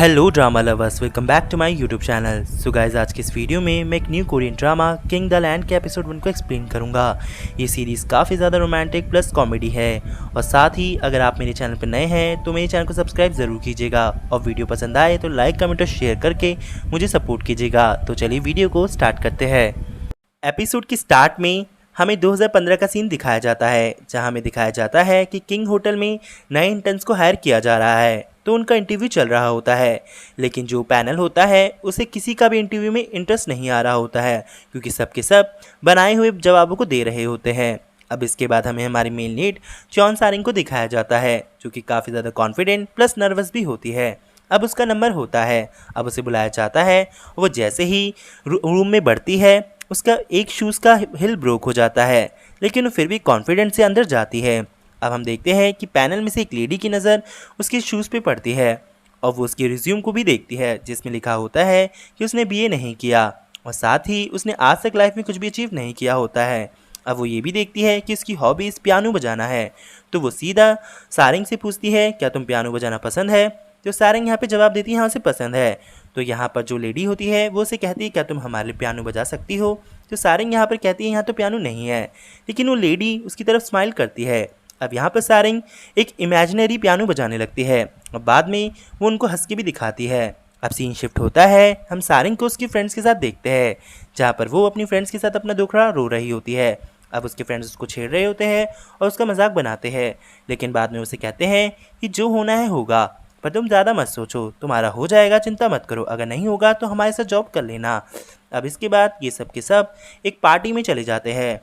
Hello drama lovers, welcome back to my YouTube channel. So guys, आज की इस video में मैं एक new Korean drama King the Land के एपिसोड 1 को एक्सप्लेन करूंगा। ये सीरीज़ काफ़ी ज़्यादा रोमांटिक प्लस कॉमेडी है और साथ ही अगर आप मेरे चैनल पर नए हैं तो मेरे चैनल को सब्सक्राइब ज़रूर कीजिएगा और वीडियो पसंद आए तो लाइक कमेंट और शेयर करके मुझे सपोर्ट कीजिएगा। तो चलिए वीडियो को स्टार्ट करते हैं। एपिसोड की स्टार्ट में हमें 2015 का सीन दिखाया जाता है, जहां हमें दिखाया जाता है कि किंग होटल में नए इंटर्न्स को हायर किया जा रहा है। तो उनका इंटरव्यू चल रहा होता है, लेकिन जो पैनल होता है उसे किसी का भी इंटरव्यू में इंटरेस्ट नहीं आ रहा होता है, क्योंकि सबके सब बनाए हुए जवाबों को दे रहे होते हैं। अब इसके बाद हमें हमारी मेल लीड चॉन सारिंग को दिखाया जाता है, जो कि काफ़ी ज़्यादा कॉन्फिडेंट प्लस नर्वस भी होती है। अब उसका नंबर होता है, अब उसे बुलाया जाता है। वो जैसे ही रूम में बढ़ती है, उसका एक शूज़ का हिल ब्रोक हो जाता है, लेकिन वो फिर भी कॉन्फिडेंट से अंदर जाती है। अब हम देखते हैं कि पैनल में से एक लेडी की नज़र उसके शूज़ पे पड़ती है और वो उसके रिज्यूम को भी देखती है, जिसमें लिखा होता है कि उसने बीए नहीं किया और साथ ही उसने आज तक लाइफ में कुछ भी अचीव नहीं किया होता है। अब वो ये भी देखती है कि उसकी हॉबीज़ पियानो बजाना है, तो वो सीधा सारिंग से पूछती है, क्या तुम पियानो बजाना पसंद है? तो सारिंग यहाँ पे जवाब देती है, हाँ उसे पसंद है। तो यहाँ पर जो लेडी होती है वो उसे कहती है, क्या तुम हमारे लिए पियानो बजा सकती हो? तो सारिंग यहाँ पर कहती है, यहाँ तो पियानो नहीं है, लेकिन वो लेडी उसकी तरफ स्माइल करती है। अब यहाँ पर सारिंग एक इमेजिनरी पियानो बजाने लगती है और बाद में वो उनको हंस के भी दिखाती है। अब सीन शिफ्ट होता है, हम सारिंग को उसकी फ्रेंड्स के साथ देखते हैं, जहाँ पर वो अपनी फ्रेंड्स के साथ अपना दुखड़ा रो रही होती है। अब उसके फ्रेंड्स उसको छेड़ रहे होते हैं और उसका मजाक बनाते हैं, लेकिन बाद में उसे कहते हैं कि जो होना है होगा, पर तुम ज़्यादा मत सोचो, तुम्हारा हो जाएगा, चिंता मत करो, अगर नहीं होगा तो हमारे साथ जॉब कर लेना। अब इसके बाद ये सब के सब एक पार्टी में चले जाते हैं।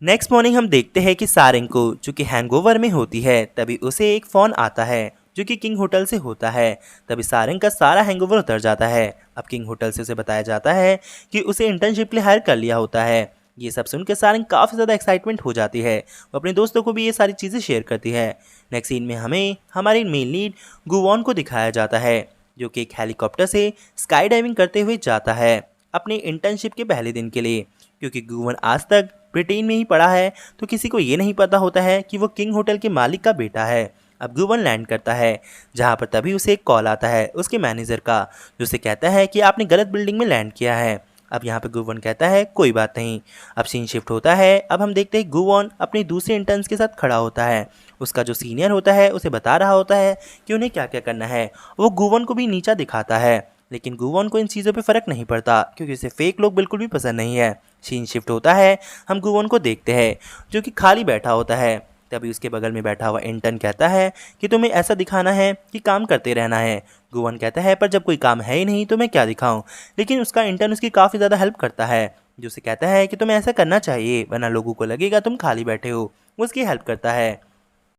नेक्स्ट मॉर्निंग हम देखते हैं कि सारिंग को, जो कि हैंगओवर में होती है, तभी उसे एक फ़ोन आता है जो कि किंग होटल से होता है। तभी सारिंग का सारा हैंगओवर उतर जाता है। अब किंग होटल से उसे बताया जाता है कि उसे इंटर्नशिप के लिए हायर कर लिया होता है। ये सब सुनकर सारिंग काफ़ी ज़्यादा एक्साइटमेंट हो जाती है, वो अपने दोस्तों को भी ये सारी चीज़ें शेयर करती है। नेक्स्ट सीन में हमें हमारी मेन लीड गुवॉन को दिखाया जाता है, जो कि एक हेलीकॉप्टर से स्काई डाइविंग करते हुए जाता है अपने इंटर्नशिप के पहले दिन के लिए। क्योंकि गुवॉन आज तक ब्रिटेन में ही पढ़ा है, तो किसी को ये नहीं पता होता है कि वो किंग होटल के मालिक का बेटा है। अब गुवॉन लैंड करता है, जहाँ पर तभी उसे एक कॉल आता है उसके मैनेजर का, जो उसे कहता है कि आपने गलत बिल्डिंग में लैंड किया है। अब यहाँ पे गुवॉन कहता है कोई बात नहीं। अब सीन शिफ्ट होता है, अब हम देखते हैं गुवॉन अपने दूसरे इंटर्न्स के साथ खड़ा होता है। उसका जो सीनियर होता है उसे बता रहा होता है कि उन्हें क्या क्या करना है। वो गुवॉन को भी नीचा दिखाता है, लेकिन गुवॉन को इन चीज़ों पे फ़र्क नहीं पड़ता, क्योंकि उसे फेक लोग बिल्कुल भी पसंद नहीं है। सीन शिफ्ट होता है, हम गुवॉन को देखते हैं जो कि खाली बैठा होता है। तभी उसके बगल में बैठा हुआ इंटर्न कहता है कि तुम्हें ऐसा दिखाना है कि काम करते रहना है। गुवॉन कहता है, पर जब कोई काम है ही नहीं तो मैं क्या दिखाऊं? लेकिन उसका इंटर्न उसकी काफ़ी ज़्यादा हेल्प करता है, जो उसे कहता है कि तुम्हें ऐसा करना चाहिए, वरना लोगों को लगेगा तुम खाली बैठे हो। वो उसकी हेल्प करता है।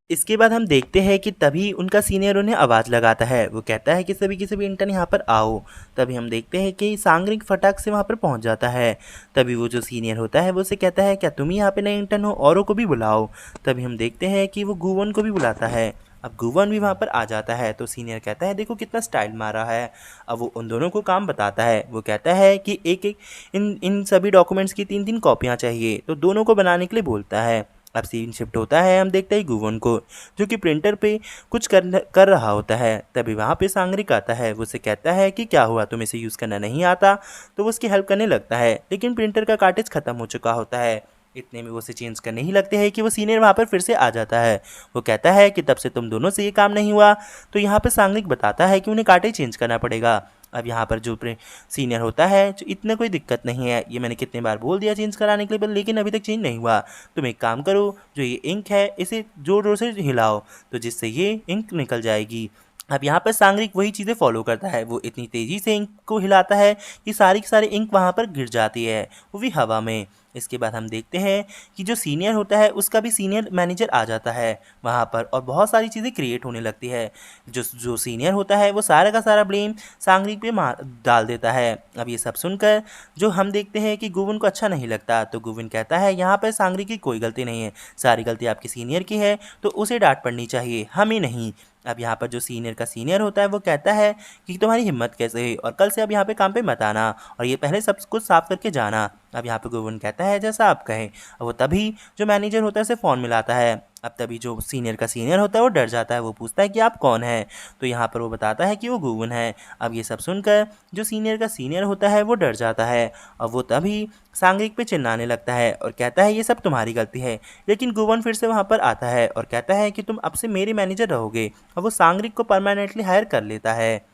इसके बाद हम देखते हैं कि तभी उनका सीनियर उन्हें आवाज़ लगाता है। वो कहता है कि सभी के सभी इंटर्न यहाँ पर आओ। तभी हम देखते हैं कि सांगरिक फटाक से वहाँ पर पहुँच जाता है। तभी वो जो सीनियर होता है वो उसे कहता है, क्या तुम ही यहाँ पे नए इंटर्न हो, औरों को भी बुलाओ। तभी हम देखते हैं कि वो गुवॉन को भी बुलाता है। अब गुवॉन भी वहाँ पर आ जाता है, तो सीनियर कहता है, देखो कितना स्टाइल मारा है। अब वो उन दोनों को काम बताता है। वो कहता है कि एक एक इन सभी डॉक्यूमेंट्स की 3-3 कॉपियाँ चाहिए, तो दोनों को बनाने के लिए बोलता है। अब सीन शिफ्ट होता है, हम देखते हैं गुवॉन को, जो कि प्रिंटर पे कुछ कर रहा होता है। तभी वहाँ पे सांगरिक आता है। वो उसे कहता है कि क्या हुआ, तुम्हें इसे यूज़ करना नहीं आता? तो वो उसकी हेल्प करने लगता है, लेकिन प्रिंटर का कार्टेज ख़त्म हो चुका होता है। इतने में वो उसे चेंज करने ही लगते हैं कि वो सीनियर वहाँ पर फिर से आ जाता है। वो कहता है कि तब से तुम दोनों से ये काम नहीं हुआ। तो यहाँ पर सांगरिक बताता है कि उन्हें कार्टेज चेंज करना पड़ेगा। अब यहाँ पर जो सीनियर होता है, जो इतना कोई दिक्कत नहीं है, ये मैंने कितने बार बोल दिया चेंज कराने के लिए, लेकिन अभी तक चेंज नहीं हुआ। तुम एक काम करो, जो ये इंक है इसे जोर जोर से हिलाओ, तो जिससे ये इंक निकल जाएगी। अब यहाँ पर सांगरिक वही चीज़ें फॉलो करता है। वो इतनी तेज़ी से इंक को हिलाता है कि सारी की सारी इंक वहाँ पर गिर जाती है, वो भी हवा में। इसके बाद हम देखते हैं कि जो सीनियर होता है उसका भी सीनियर मैनेजर आ जाता है वहाँ पर, और बहुत सारी चीज़ें क्रिएट होने लगती है। जो सीनियर होता है वो सारा का सारा ब्लेम सांगरिक पे डाल देता है। अब ये सब सुनकर जो हम देखते हैं कि गुवॉन को अच्छा नहीं लगता, तो गुवॉन कहता है, यहाँ पर सांगरिक की कोई गलती नहीं है, सारी गलती आपके सीनियर की है, तो उसे डांट पड़नी चाहिए, हमें नहीं। अब यहाँ पर जो सीनियर का सीनियर होता है वो कहता है कि तुम्हारी हिम्मत कैसे है, और कल से अब यहाँ पे काम पे मत आना, और ये पहले सब कुछ साफ करके जाना। अब यहाँ पे गोविंद कहता है जैसा आप कहें। अब वो तभी जो मैनेजर होता है उसे फ़ोन मिलाता है। अब तभी जो सीनियर का सीनियर होता है वो डर जाता है, वो पूछता है कि आप कौन हैं। तो यहाँ पर वो बताता है कि वो गोविंद है। अब ये सब सुनकर जो सीनियर का सीनियर होता है वो डर जाता है और वो तभी सांग्रिक पे चिल्लाने लगता है और कहता है ये सब तुम्हारी गलती है। लेकिन गोविंद फिर से वहाँ पर आता है और कहता है कि तुम अब से मेरे मैनेजर रहोगे, और वो सांग्रिक को परमानेंटली हायर कर लेता है।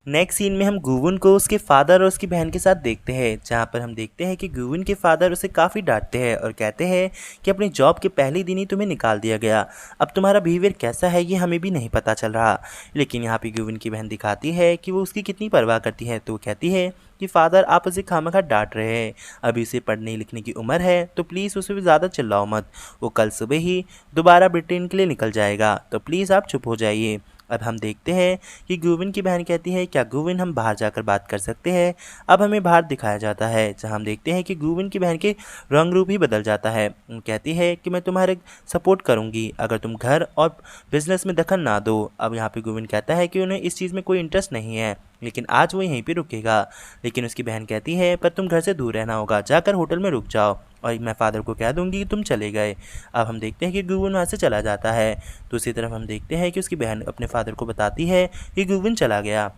नेक्स्ट सीन में हम गुवन को उसके फादर और उसकी बहन के साथ देखते हैं, जहाँ पर हम देखते हैं कि गुवन के फादर उसे काफ़ी डांटते हैं और कहते हैं कि अपनी जॉब के पहले दिन ही तुम्हें निकाल दिया गया, अब तुम्हारा बिहेवियर कैसा है ये हमें भी नहीं पता चल रहा। लेकिन यहाँ पे गुवन की बहन दिखाती है कि वो उसकी कितनी परवाह करती है। तो वो कहती है कि फादर आप उसे खामखा डांट रहे हैं, अभी उसे पढ़ने लिखने की उम्र है, तो प्लीज़ उसे भी ज़्यादा चिल्लाओ मत, वो कल सुबह ही दोबारा ब्रिटेन के लिए निकल जाएगा, तो प्लीज़ आप चुप हो जाइए। अब हम देखते हैं कि गुविन की बहन कहती है क्या गुविन हम बाहर जाकर बात कर सकते हैं। अब हमें बाहर दिखाया जाता है, जहां हम देखते हैं कि गुविन की बहन के रंग रूप ही बदल जाता है। कहती है कि मैं तुम्हारे सपोर्ट करूंगी अगर तुम घर और बिजनेस में दखल ना दो। अब यहाँ पे गुविन कहता है कि उन्हें इस चीज़ में कोई इंटरेस्ट नहीं है, लेकिन आज वो यहीं पे रुकेगा। लेकिन उसकी बहन कहती है पर तुम घर से दूर रहना होगा, जाकर होटल में रुक जाओ और मैं फादर को कह दूंगी कि तुम चले गए। अब हम देखते हैं कि गुविन वहाँ से चला जाता है। दूसरी तरफ हम देखते हैं कि उसकी बहन अपने फादर को बताती है कि गुविन चला गया।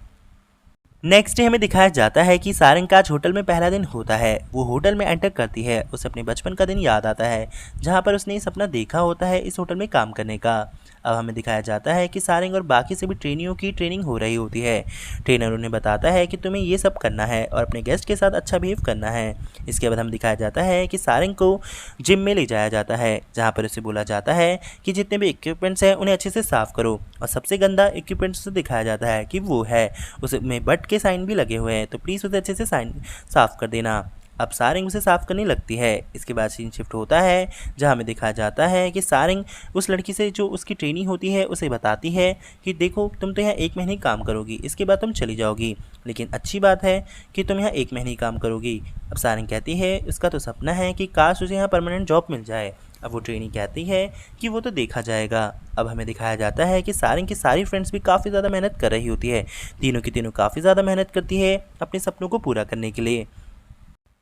नेक्स्ट डे हमें दिखाया जाता है कि सारंग का आज होटल में पहला दिन होता है। वो होटल में एंटर करती है, उसे अपने बचपन का दिन याद आता है जहाँ पर उसने ये सपना देखा होता है इस होटल में काम करने का। अब हमें दिखाया जाता है कि सारंग और बाकी सभी ट्रेनियों की ट्रेनिंग हो रही होती है। ट्रेनर उन्हें बताता है कि तुम्हें ये सब करना है और अपने गेस्ट के साथ अच्छा बिहेव करना है। इसके बाद हम दिखाया जाता है कि सारंग को जिम में ले जाया जाता है, जहाँ पर उसे बोला जाता है कि जितने भी इक्विपमेंट्स हैं उन्हें अच्छे से साफ़ करो, और सबसे गंदा इक्विपमेंट्स से दिखाया जाता है कि वो है उसमें बट के साइन भी लगे हुए हैं, तो प्लीज़ उसे अच्छे से साइन साफ़ कर देना। अब सारंग उसे साफ़ करने लगती है। इसके बाद सीन शिफ्ट होता है, जहाँ हमें दिखाया जाता है कि सारंग उस लड़की से जो उसकी ट्रेनिंग होती है उसे बताती है कि देखो तुम तो यहाँ 1 महीने काम करोगी, इसके बाद तुम चली जाओगी, लेकिन अच्छी बात है कि तुम यहाँ 1 महीने काम करोगी। अब सारंग कहती है उसका तो सपना है कि काश उसे यहाँ परमानेंट जॉब मिल जाए। अब वो ट्रेनिंग कहती है कि वो तो देखा जाएगा। अब हमें दिखाया जाता है कि सारंग की सारी फ्रेंड्स भी काफ़ी ज़्यादा मेहनत कर रही होती है, तीनों की तीनों काफ़ी ज़्यादा मेहनत करती है अपने सपनों को पूरा करने के लिए।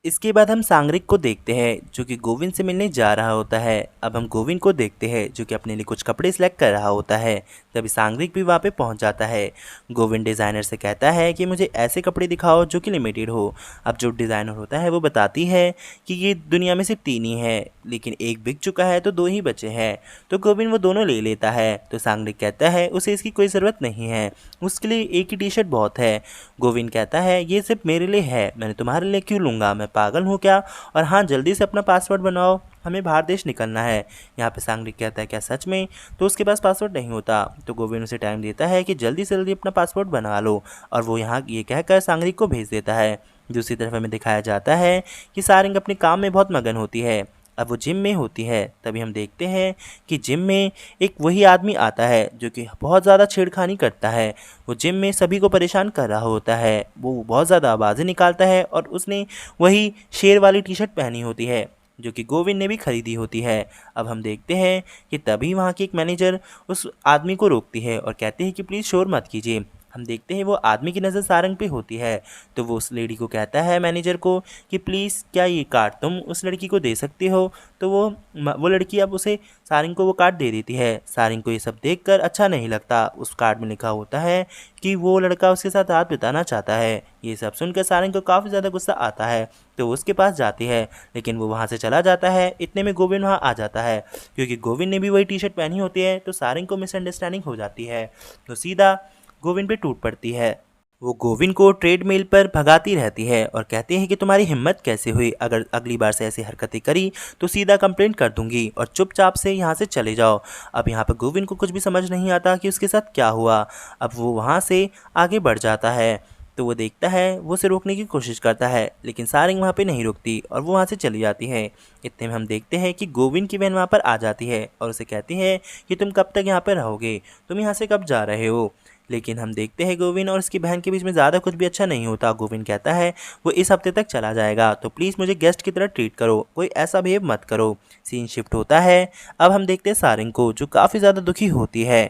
इसके बाद हम सांग्रिक को देखते हैं जो कि गोविंद से मिलने जा रहा होता है। अब हम गोविंद को देखते हैं जो कि अपने लिए कुछ कपड़े सिलेक्ट कर रहा होता है। तभी सांग्रिक भी वहाँ पे पहुँच जाता है। गोविंद डिज़ाइनर से कहता है कि मुझे ऐसे कपड़े दिखाओ जो कि लिमिटेड हो। अब जो डिज़ाइनर होता है वो बताती है कि ये दुनिया में सिर्फ 3 ही है, लेकिन एक बिक चुका है तो 2 ही बचे हैं। तो गोविंद वो दोनों ले लेता है। तो सांग्रिक कहता है उसे इसकी कोई ज़रूरत नहीं है, उसके लिए एक ही टी शर्ट बहुत है। गोविंद कहता है ये सिर्फ मेरे लिए है, मैंने तुम्हारे लिए क्यों लूँगा, मैं पागल हूँ क्या? और हाँ जल्दी से अपना पासवर्ड बनाओ, हमें बाहर देश निकलना है। यहाँ पे सांग्रिक कहता है क्या सच में? तो उसके पास पासवर्ड नहीं होता। तो गोविंद उसे टाइम देता है कि जल्दी से जल्दी अपना पासवर्ड बना लो, और वो यहाँ ये कहकर सांग्रिक को भेज देता है। दूसरी तरफ हमें दिखाया जाता है कि सारंग अपने काम में बहुत मगन होती है। अब वो जिम में होती है। तभी हम देखते हैं कि जिम में एक वही आदमी आता है जो कि बहुत ज़्यादा छेड़खानी करता है। वो जिम में सभी को परेशान कर रहा होता है, वो बहुत ज़्यादा आवाज़ें निकालता है और उसने वही शेर वाली टी शर्ट पहनी होती है जो कि गोविंद ने भी खरीदी होती है। अब हम देखते हैं कि तभी वहाँ की एक मैनेजर उस आदमी को रोकती है और कहती है कि प्लीज़ शोर मत कीजिए। हम देखते हैं वो आदमी की नज़र सारंग पे होती है। तो वो उस लेडी को कहता है मैनेजर को कि प्लीज़ क्या ये कार्ड तुम उस लड़की को दे सकते हो। तो वो लड़की अब उसे सारंग को वो कार्ड दे देती है। सारंग को ये सब देखकर अच्छा नहीं लगता। उस कार्ड में लिखा होता है कि वो लड़का उसके साथ रात बिताना चाहता है। ये सब सुनकर सारंग को काफ़ी ज़्यादा गुस्सा आता है, तो वो उसके पास जाती है, लेकिन वो वहाँ से चला जाता है। इतने में गोविंद वहाँ आ जाता है। क्योंकि गोविंद ने भी वही टी शर्ट पहनी होती है, तो सारंग को मिसअंडरस्टैंडिंग हो जाती है, तो सीधा गोविंद पे टूट पड़ती है। वो गोविंद को ट्रेडमिल पर भगाती रहती है और कहती है कि तुम्हारी हिम्मत कैसे हुई, अगर अगली बार से ऐसी हरकतें करी तो सीधा कंप्लेंट कर दूंगी और चुपचाप से यहाँ से चले जाओ। अब यहाँ पर गोविंद को कुछ भी समझ नहीं आता कि उसके साथ क्या हुआ। अब वो वहाँ से आगे बढ़ जाता है, तो वो देखता है, वो उसे रोकने की कोशिश करता है, लेकिन सारंग वहाँ पे नहीं रुकती और वो वहाँ से चली जाती है। इतने में हम देखते हैं कि गोविंद की बहन वहाँ पर आ जाती है और उसे कहती है कि तुम कब तक यहाँ पर रहोगे, तुम यहाँ से कब जा रहे हो। लेकिन हम देखते हैं गोविंद और उसकी बहन के बीच में ज़्यादा कुछ भी अच्छा नहीं होता। गोविंद कहता है वो इस हफ्ते तक चला जाएगा, तो प्लीज़ मुझे गेस्ट की तरह ट्रीट करो, कोई ऐसा बिहेव मत करो। सीन शिफ्ट होता है। अब हम देखते हैं सारंग को जो काफ़ी ज़्यादा दुखी होती है।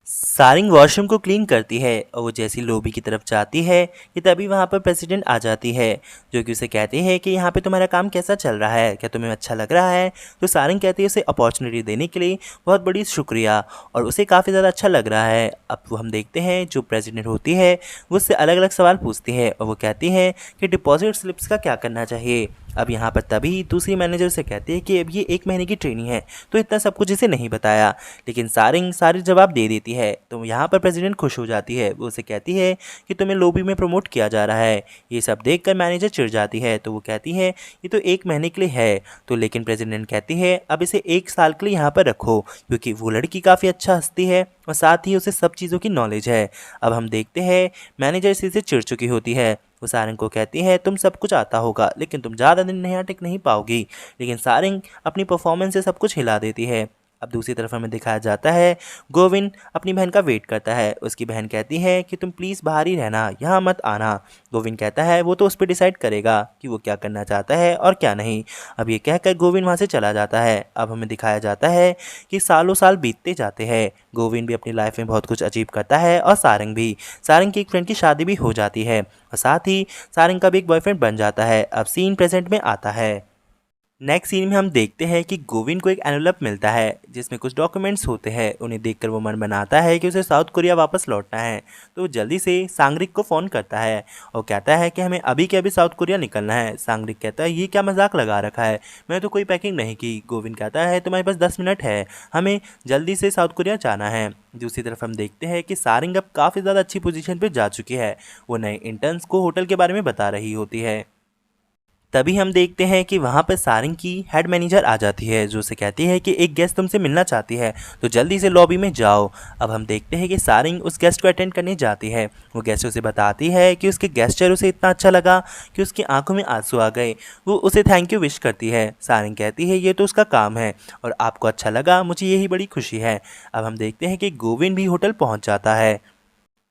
सारिंग वॉशरूम को क्लीन करती है और वो जैसी लॉबी की तरफ जाती है कि तभी वहाँ पर प्रेसिडेंट आ जाती है, जो कि उसे कहती है कि यहाँ पे तुम्हारा काम कैसा चल रहा है, क्या तुम्हें अच्छा लग रहा है। तो सारिंग कहती है उसे अपॉर्चुनिटी देने के लिए बहुत बड़ी शुक्रिया, और उसे काफ़ी ज़्यादा अच्छा लग रहा है। अब वो हम देखते हैं जो प्रेसिडेंट होती है वो उससे अलग अलग सवाल पूछती है और वो कहती है कि डिपॉजिट स्लिप्स का क्या करना चाहिए। अब यहाँ पर तभी दूसरी मैनेजर से कहती है कि अब ये 1 महीने की ट्रेनिंग है तो इतना सब कुछ इसे नहीं बताया, लेकिन सारिंग सारे जवाब दे देती है। तो यहाँ पर प्रेसिडेंट खुश हो जाती है, वो उसे कहती है कि तुम्हें लॉबी में प्रमोट किया जा रहा है। ये सब देखकर मैनेजर चिढ़ जाती है, तो वो कहती है ये तो 1 महीने के लिए है। तो लेकिन प्रेसिडेंट कहती है अब इसे 1 साल के लिए यहाँ पर रखो, क्योंकि वो लड़की काफ़ी अच्छा हंसती है और साथ ही उसे सब चीज़ों की नॉलेज है। अब हम देखते हैं मैनेजर इसी से चिढ़ चुकी होती है। वो सारिंग को कहती है तुम सब कुछ आता होगा लेकिन तुम ज़्यादा दिन यहाँ टिक नहीं पाओगी, लेकिन सारिंग अपनी परफॉर्मेंस से सब कुछ हिला देती है। अब दूसरी तरफ हमें दिखाया जाता है गोविंद अपनी बहन का वेट करता है। उसकी बहन कहती है कि तुम प्लीज़ बाहर ही रहना, यहाँ मत आना। गोविंद कहता है वो तो उस पर डिसाइड करेगा कि वो क्या करना चाहता है और क्या नहीं। अब ये कहकर गोविंद वहाँ से चला जाता है। अब हमें दिखाया जाता है कि सालों साल बीतते जाते हैं। गोविंद भी अपनी लाइफ में बहुत कुछ अचीव करता है और सारंग भी। सारंग की एक फ्रेंड की शादी भी हो जाती है और साथ ही सारंग का भी एक बॉयफ्रेंड बन जाता है। अब सीन प्रेजेंट में आता है। नेक्स्ट सीन में हम देखते हैं कि गोविंद को एक एनवलप मिलता है जिसमें कुछ डॉक्यूमेंट्स होते हैं। उन्हें देखकर वो मन बनाता है कि उसे साउथ कोरिया वापस लौटना है, तो वो जल्दी से सांगरिक को फ़ोन करता है और कहता है कि हमें अभी के अभी साउथ कोरिया निकलना है। सांगरिक कहता है ये क्या मजाक लगा रखा है, मैं तो कोई पैकिंग नहीं की। गोविंद कहता है तुम्हारे पास 10 मिनट है, हमें जल्दी से साउथ कोरिया जाना है। दूसरी तरफ हम देखते हैं कि सारिंग अब काफ़ी ज़्यादा अच्छी पोजीशन पर जा चुकी है। वो नए इंटर्न्स को होटल के बारे में बता रही होती है। तभी हम देखते हैं कि वहाँ पर सारिंग की हेड मैनेजर आ जाती है, जो उसे कहती है कि एक गेस्ट तुमसे मिलना चाहती है तो जल्दी से लॉबी में जाओ। अब हम देखते हैं कि सारिंग उस गेस्ट को अटेंड करने जाती है। वो गेस्ट उसे बताती है कि उसके गेस्चर उसे इतना अच्छा लगा कि उसकी आंखों में आंसू आ गए। वो उसे थैंक यू विश करती है। सारिंग कहती है ये तो उसका काम है और आपको अच्छा लगा, मुझे यही बड़ी खुशी है। अब हम देखते हैं कि गोविंद भी होटल पहुँच जाता है।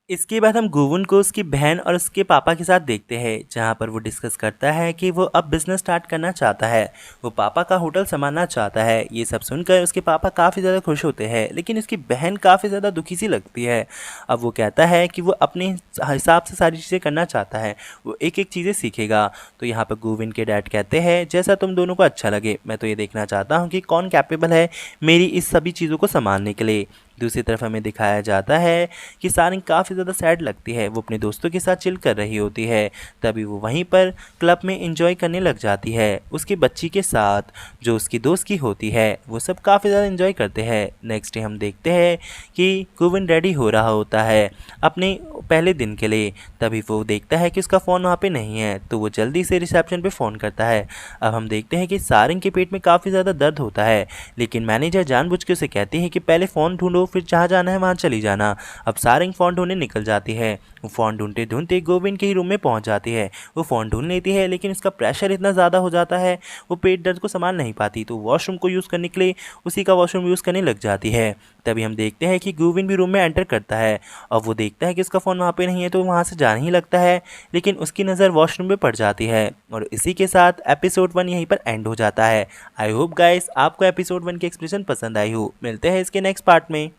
इसके बाद हम गोविंद को उसकी बहन और उसके पापा के साथ देखते हैं, जहाँ पर वो डिस्कस करता है कि वो अब बिज़नेस स्टार्ट करना चाहता है। वो पापा का होटल संभालना चाहता है। ये सब सुनकर उसके पापा काफ़ी ज़्यादा खुश होते हैं, लेकिन उसकी बहन काफ़ी ज़्यादा दुखी सी लगती है। अब वो कहता है कि वो अपने हिसाब से सारी चीज़ें करना चाहता है, वो एक एक चीज़ें सीखेगा। तो यहाँ पर गोविंद के डैड कहते हैं जैसा तुम दोनों को अच्छा लगे, मैं तो ये देखना चाहता हूँ कि कौन कैपेबल है मेरी इस सभी चीज़ों को संभालने के लिए। दूसरी तरफ हमें दिखाया जाता है कि सारिंग काफ़ी ज़्यादा सैड लगती है। वो अपने दोस्तों के साथ चिल कर रही होती है, तभी वो वहीं पर क्लब में एंजॉय करने लग जाती है उसकी बच्ची के साथ, जो उसकी दोस्त की होती है। वो सब काफ़ी ज़्यादा एंजॉय करते हैं। नेक्स्ट डे हम देखते हैं कि गोविंद रेडी हो रहा होता है अपने पहले दिन के लिए। तभी वो देखता है कि उसका फ़ोन वहाँ पे नहीं है, तो वो जल्दी से रिसेप्शन पे फ़ोन करता है। अब हम देखते हैं कि सारिंग के पेट में काफ़ी ज़्यादा दर्द होता है, लेकिन मैनेजर जानबूझ के उसे कहती है कि पहले फ़ोन ढूंढो, फिर जहाँ जाना है वहाँ चली जाना। अब सारिंग फ़ोन ढूंढने निकल जाती है। वो फ़ोन ढूंढते ढूंढते गोविंद के ही रूम में पहुँच जाती है। वो फ़ोन ढूंढ लेती है, लेकिन उसका प्रेशर इतना ज़्यादा हो जाता है वो पेट दर्द को संभाल नहीं पाती, तो वॉशरूम को यूज़ करने के लिए उसी का वॉशरूम यूज़ करने लग जाती है। तभी हम देखते हैं कि गोविंद भी रूम में एंटर करता है और वो देखता है कि उसका फ़ोन वहाँ पे नहीं है, तो वहाँ से जाने ही लगता है, लेकिन उसकी नज़र वॉशरूम पे पड़ जाती है। और इसी के साथ एपिसोड 1 यहीं पर एंड हो जाता है। आई होप गाइस आपको एपिसोड 1 की एक्सप्लेनेशन पसंद आई हो। मिलते हैं इसके नेक्स्ट पार्ट में।